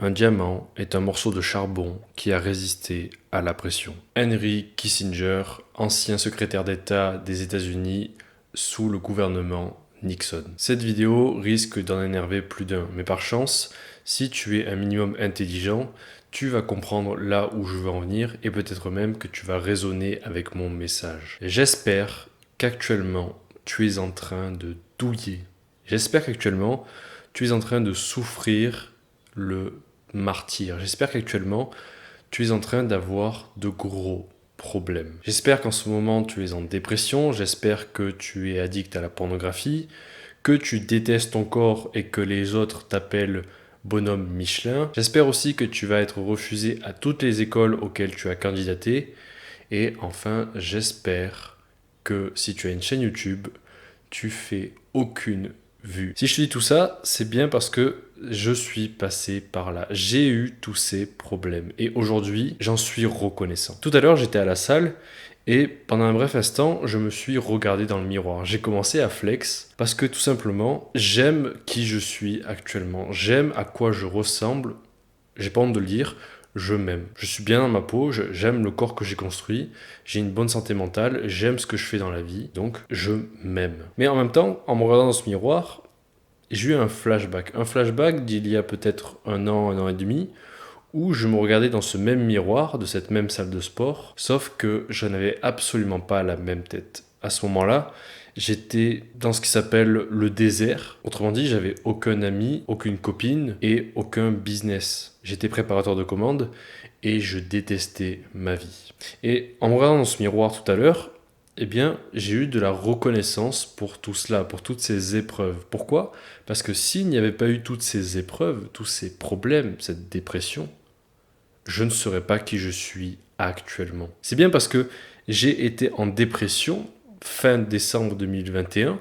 Un diamant est un morceau de charbon qui a résisté à la pression. Henry Kissinger, ancien secrétaire d'État des États-Unis sous le gouvernement Nixon. Cette vidéo risque d'en énerver plus d'un, mais par chance, si tu es un minimum intelligent, tu vas comprendre là où je veux en venir et peut-être même que tu vas raisonner avec mon message. J'espère qu'actuellement, tu es en train de douiller. J'espère qu'actuellement, tu es en train de souffrir le martyr. J'espère qu'actuellement, tu es en train d'avoir de gros problèmes. J'espère qu'en ce moment, tu es en dépression. J'espère que tu es addict à la pornographie, que tu détestes ton corps et que les autres t'appellent bonhomme Michelin. J'espère aussi que tu vas être refusé à toutes les écoles auxquelles tu as candidaté. Et enfin, j'espère que si tu as une chaîne YouTube, tu fais aucune vue. Si je te dis tout ça, c'est bien parce que je suis passé par là. J'ai eu tous ces problèmes. Et aujourd'hui, j'en suis reconnaissant. Tout à l'heure, j'étais à la salle et pendant un bref instant, je me suis regardé dans le miroir. J'ai commencé à flex parce que tout simplement, j'aime qui je suis actuellement. J'aime à quoi je ressemble. J'ai pas honte de le dire. Je m'aime. Je suis bien dans ma peau, j'aime le corps que j'ai construit, j'ai une bonne santé mentale, j'aime ce que je fais dans la vie, donc je m'aime. Mais en même temps, en me regardant dans ce miroir, j'ai eu un flashback d'il y a peut-être un an et demi, où je me regardais dans ce même miroir de cette même salle de sport, sauf que je n'avais absolument pas la même tête. À ce moment-là, j'étais dans ce qui s'appelle le désert. Autrement dit, j'avais aucun ami, aucune copine et aucun business. J'étais préparateur de commandes et je détestais ma vie. Et en me regardant dans ce miroir tout à l'heure, eh bien, j'ai eu de la reconnaissance pour tout cela, pour toutes ces épreuves. Pourquoi ? Parce que s'il n'y avait pas eu toutes ces épreuves, tous ces problèmes, cette dépression, je ne serais pas qui je suis actuellement. C'est bien parce que j'ai été en dépression fin décembre 2021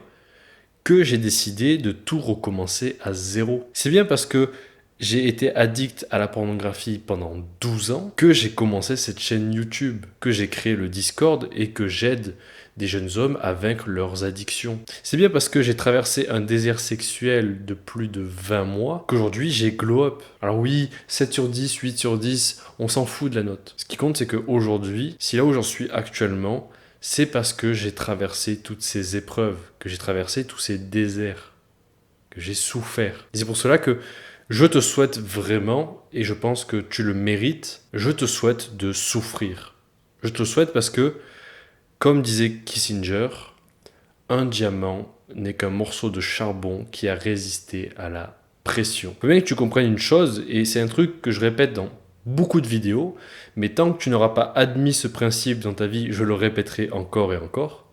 que j'ai décidé de tout recommencer à zéro. C'est bien parce que j'ai été addict à la pornographie pendant 12 ans que j'ai commencé cette chaîne YouTube, que j'ai créé le Discord et que j'aide des jeunes hommes à vaincre leurs addictions. C'est bien parce que j'ai traversé un désert sexuel de plus de 20 mois qu'aujourd'hui j'ai glow up. Alors oui, 7 sur 10, 8 sur 10, on s'en fout de la note. Ce qui compte, c'est qu'aujourd'hui, si là où j'en suis actuellement, c'est parce que j'ai traversé toutes ces épreuves, que j'ai traversé tous ces déserts, que j'ai souffert. Et c'est pour cela que je te souhaite vraiment, et je pense que tu le mérites, je te souhaite de souffrir. Je te le souhaite parce que, comme disait Kissinger, un diamant n'est qu'un morceau de charbon qui a résisté à la pression. Il faut bien que tu comprennes une chose, et c'est un truc que je répète dans beaucoup de vidéos, mais tant que tu n'auras pas admis ce principe dans ta vie, je le répéterai encore et encore.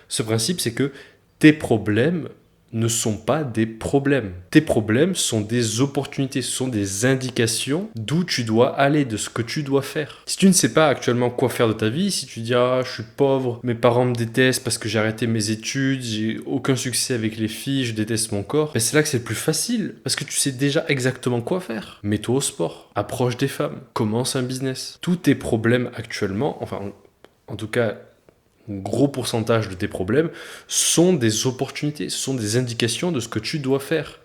Ce principe, c'est que tes problèmes ne sont pas des problèmes. Tes problèmes sont des opportunités, ce sont des indications d'où tu dois aller, de ce que tu dois faire. Si tu ne sais pas actuellement quoi faire de ta vie, si tu dis « Ah, je suis pauvre, mes parents me détestent parce que j'ai arrêté mes études, j'ai aucun succès avec les filles, je déteste mon corps », c'est là que c'est le plus facile, parce que tu sais déjà exactement quoi faire. Mets-toi au sport, approche des femmes, commence un business. Tous tes problèmes actuellement, enfin en tout cas un gros pourcentage de tes problèmes, sont des opportunités, sont des indications de ce que tu dois faire.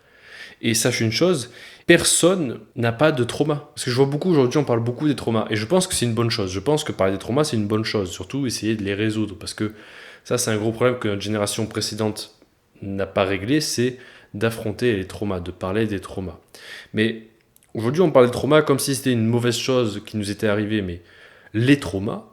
Et sache une chose, personne n'a pas de trauma. Parce que je vois beaucoup aujourd'hui, on parle beaucoup des traumas. Et je pense que c'est une bonne chose. Je pense que parler des traumas, c'est une bonne chose. Surtout essayer de les résoudre. Parce que ça, c'est un gros problème que notre génération précédente n'a pas réglé, c'est d'affronter les traumas, de parler des traumas. Mais aujourd'hui, on parle des traumas comme si c'était une mauvaise chose qui nous était arrivée. Mais les traumas,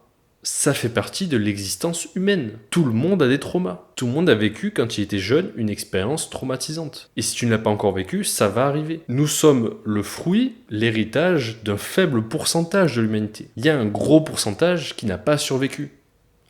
ça fait partie de l'existence humaine. Tout le monde a des traumas. Tout le monde a vécu, quand il était jeune, une expérience traumatisante. Et si tu ne l'as pas encore vécu, ça va arriver. Nous sommes le fruit, l'héritage d'un faible pourcentage de l'humanité. Il y a un gros pourcentage qui n'a pas survécu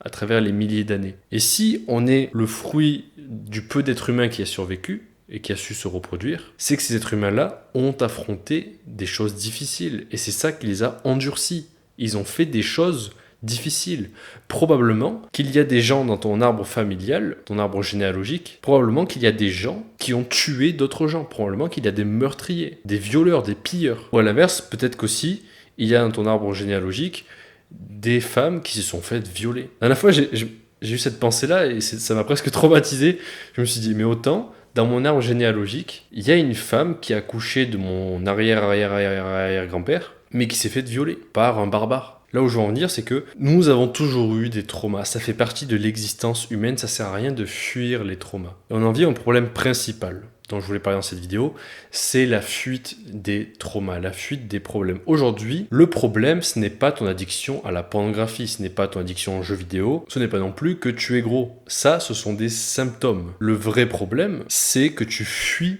à travers les milliers d'années. Et si on est le fruit du peu d'êtres humains qui a survécu, et qui a su se reproduire, c'est que ces êtres humains-là ont affronté des choses difficiles. Et c'est ça qui les a endurcis. Ils ont fait des choses difficile. Probablement qu'il y a des gens dans ton arbre familial, ton arbre généalogique, probablement qu'il y a des gens qui ont tué d'autres gens, probablement qu'il y a des meurtriers, des violeurs, des pilleurs. Ou à l'inverse, peut-être qu'aussi, il y a dans ton arbre généalogique des femmes qui se sont faites violer. La dernière fois, j'ai eu cette pensée-là et ça m'a presque traumatisé. Je me suis dit, mais autant dans mon arbre généalogique, il y a une femme qui a accouché de mon arrière-arrière-arrière-arrière-grand-père, mais qui s'est faite violer par un barbare. Là où je veux en venir, c'est que nous avons toujours eu des traumas. Ça fait partie de l'existence humaine, ça sert à rien de fuir les traumas. Et on en vient au problème principal dont je voulais parler dans cette vidéo, c'est la fuite des traumas, la fuite des problèmes. Aujourd'hui, le problème, ce n'est pas ton addiction à la pornographie, ce n'est pas ton addiction aux jeux vidéo, ce n'est pas non plus que tu es gros. Ça, ce sont des symptômes. Le vrai problème, c'est que tu fuis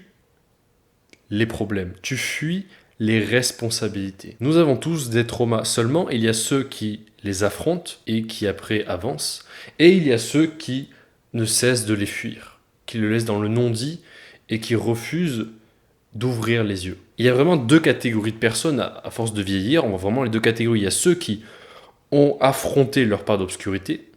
les problèmes, tu fuis les responsabilités. Nous avons tous des traumas, seulement il y a ceux qui les affrontent et qui après avancent, et il y a ceux qui ne cessent de les fuir, qui le laissent dans le non-dit et qui refusent d'ouvrir les yeux. Il y a vraiment deux catégories de personnes, à force de vieillir, on voit vraiment les deux catégories. Il y a ceux qui ont affronté leur part d'obscurité,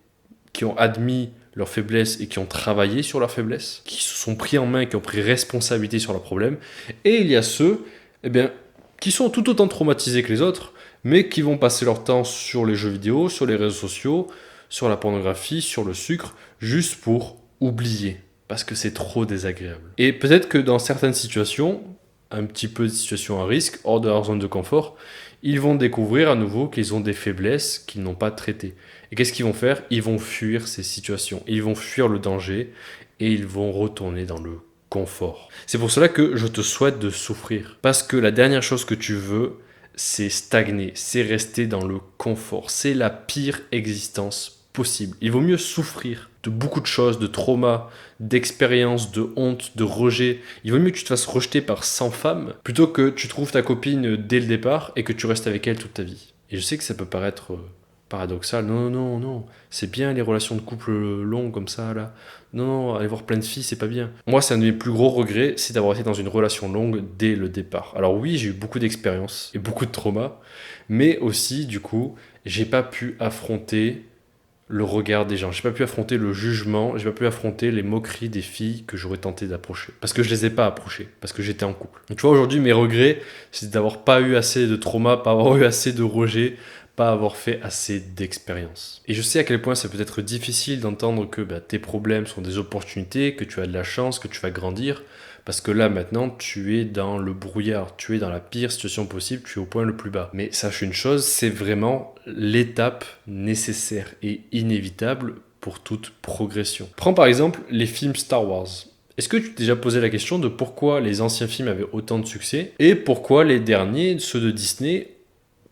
qui ont admis leurs faiblesses et qui ont travaillé sur leurs faiblesses, qui se sont pris en main, qui ont pris responsabilité sur leurs problèmes. Et il y a ceux qui sont tout autant traumatisés que les autres, mais qui vont passer leur temps sur les jeux vidéo, sur les réseaux sociaux, sur la pornographie, sur le sucre, juste pour oublier, parce que c'est trop désagréable. Et peut-être que dans certaines situations, un petit peu de situations à risque, hors de leur zone de confort, ils vont découvrir à nouveau qu'ils ont des faiblesses qu'ils n'ont pas traitées. Et qu'est-ce qu'ils vont faire? Ils vont fuir ces situations, ils vont fuir le danger, et ils vont retourner dans le confort. C'est pour cela que je te souhaite de souffrir. Parce que la dernière chose que tu veux, c'est stagner, c'est rester dans le confort. C'est la pire existence possible. Il vaut mieux souffrir de beaucoup de choses, de traumas, d'expériences, de honte, de rejet. Il vaut mieux que tu te fasses rejeter par 100 femmes plutôt que tu trouves ta copine dès le départ et que tu restes avec elle toute ta vie. Et je sais que ça peut paraître paradoxal. Non. C'est bien les relations de couple longues comme ça, là. Non, aller voir plein de filles, c'est pas bien. Moi, c'est un de mes plus gros regrets, c'est d'avoir été dans une relation longue dès le départ. Alors oui, j'ai eu beaucoup d'expériences et beaucoup de traumas, mais aussi, du coup, j'ai pas pu affronter le regard des gens, j'ai pas pu affronter le jugement, j'ai pas pu affronter les moqueries des filles que j'aurais tenté d'approcher. Parce que je les ai pas approchées, parce que j'étais en couple. Donc tu vois, aujourd'hui, mes regrets, c'est d'avoir pas eu assez de traumas, pas avoir eu assez de rejets, pas avoir fait assez d'expérience. Et je sais à quel point ça peut être difficile d'entendre que tes problèmes sont des opportunités, que tu as de la chance, que tu vas grandir, parce que là maintenant tu es dans le brouillard, tu es dans la pire situation possible, tu es au point le plus bas. Mais sache une chose, c'est vraiment l'étape nécessaire et inévitable pour toute progression. Prends par exemple les films Star Wars. Est-ce que tu t'es déjà posé la question de pourquoi les anciens films avaient autant de succès et pourquoi les derniers, ceux de Disney,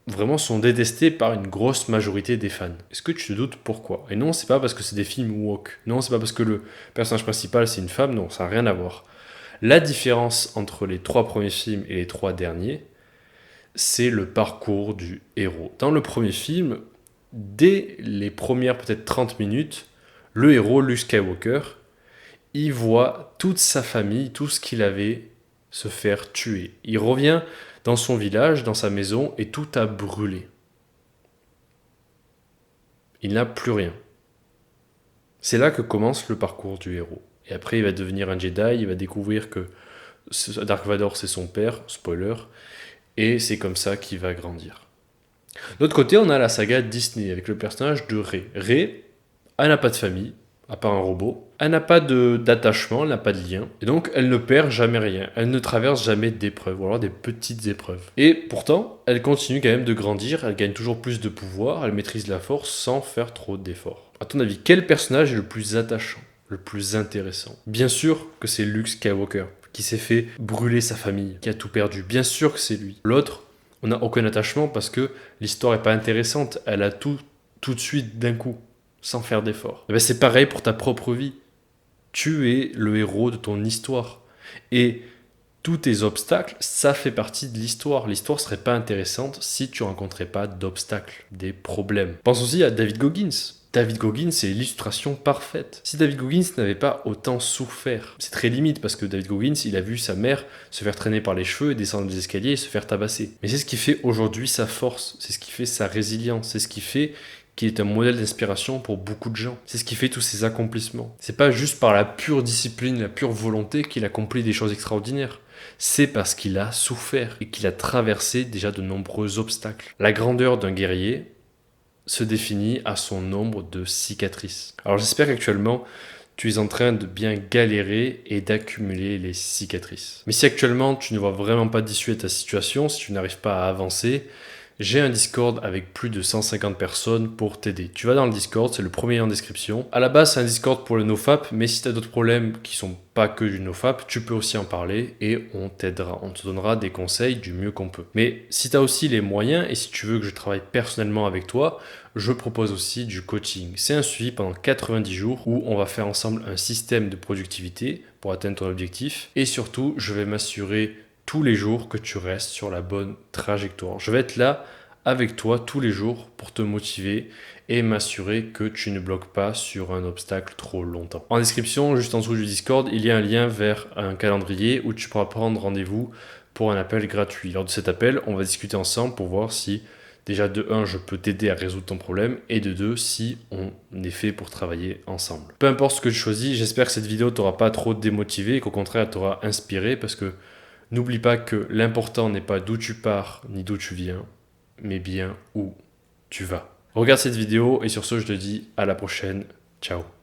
vraiment sont détestés par une grosse majorité des fans? Est-ce que tu te doutes pourquoi? Et non, c'est pas parce que c'est des films woke. Non, c'est pas parce que le personnage principal c'est une femme. Non, ça n'a rien à voir. La différence entre les 3 premiers films et les 3 derniers, c'est le parcours du héros. Dans le premier film, dès les premières peut-être 30 minutes, le héros, Luke Skywalker, il voit toute sa famille, tout ce qu'il avait se faire tuer. Il revient dans son village, dans sa maison, et tout a brûlé. Il n'a plus rien. C'est là que commence le parcours du héros. Et après, il va devenir un Jedi, il va découvrir que Dark Vador, c'est son père, spoiler, et c'est comme ça qu'il va grandir. D'autre côté, on a la saga Disney, avec le personnage de Rey. Rey, elle n'a pas de famille, à part un robot. Elle n'a pas d'attachement, elle n'a pas de lien. Et donc, elle ne perd jamais rien. Elle ne traverse jamais d'épreuves, ou alors des petites épreuves. Et pourtant, elle continue quand même de grandir, elle gagne toujours plus de pouvoir, elle maîtrise la force sans faire trop d'efforts. À ton avis, quel personnage est le plus attachant, le plus intéressant? Bien sûr que c'est Luke Skywalker, qui s'est fait brûler sa famille, qui a tout perdu. Bien sûr que c'est lui. L'autre, on n'a aucun attachement parce que l'histoire n'est pas intéressante. Elle a tout de suite d'un coup, sans faire d'effort. C'est pareil pour ta propre vie. Tu es le héros de ton histoire. Et tous tes obstacles, ça fait partie de l'histoire. L'histoire serait pas intéressante si tu rencontrais pas d'obstacles, des problèmes. Pense aussi à David Goggins. David Goggins, c'est l'illustration parfaite. Si David Goggins n'avait pas autant souffert, c'est très limite parce que David Goggins, il a vu sa mère se faire traîner par les cheveux, descendre des escaliers et se faire tabasser. Mais c'est ce qui fait aujourd'hui sa force, c'est ce qui fait sa résilience, c'est ce qui fait qu'il est un modèle d'inspiration pour beaucoup de gens. C'est ce qui fait tous ses accomplissements. C'est pas juste par la pure discipline, la pure volonté qu'il accomplit des choses extraordinaires. C'est parce qu'il a souffert et qu'il a traversé déjà de nombreux obstacles. La grandeur d'un guerrier se définit à son nombre de cicatrices. Alors j'espère qu'actuellement, tu es en train de bien galérer et d'accumuler les cicatrices. Mais si actuellement tu ne vois vraiment pas d'issue à ta situation, si tu n'arrives pas à avancer, j'ai un Discord avec plus de 150 personnes pour t'aider. Tu vas dans le Discord, c'est le premier en description. À la base, c'est un Discord pour le NoFap, mais si tu as d'autres problèmes qui sont pas que du NoFap, tu peux aussi en parler et on t'aidera. On te donnera des conseils du mieux qu'on peut. Mais si tu as aussi les moyens et si tu veux que je travaille personnellement avec toi, je propose aussi du coaching. C'est un suivi pendant 90 jours où on va faire ensemble un système de productivité pour atteindre ton objectif. Et surtout, je vais m'assurer tous les jours que tu restes sur la bonne trajectoire. Je vais être là avec toi tous les jours pour te motiver et m'assurer que tu ne bloques pas sur un obstacle trop longtemps. En description, juste en dessous du Discord, il y a un lien vers un calendrier où tu pourras prendre rendez-vous pour un appel gratuit. Lors de cet appel, on va discuter ensemble pour voir si déjà de 1, je peux t'aider à résoudre ton problème et de 2, si on est fait pour travailler ensemble. Peu importe ce que tu choisis, j'espère que cette vidéo t'aura pas trop démotivé et qu'au contraire t'aura inspiré parce que n'oublie pas que l'important n'est pas d'où tu pars ni d'où tu viens, mais bien où tu vas. Regarde cette vidéo et sur ce, je te dis à la prochaine. Ciao.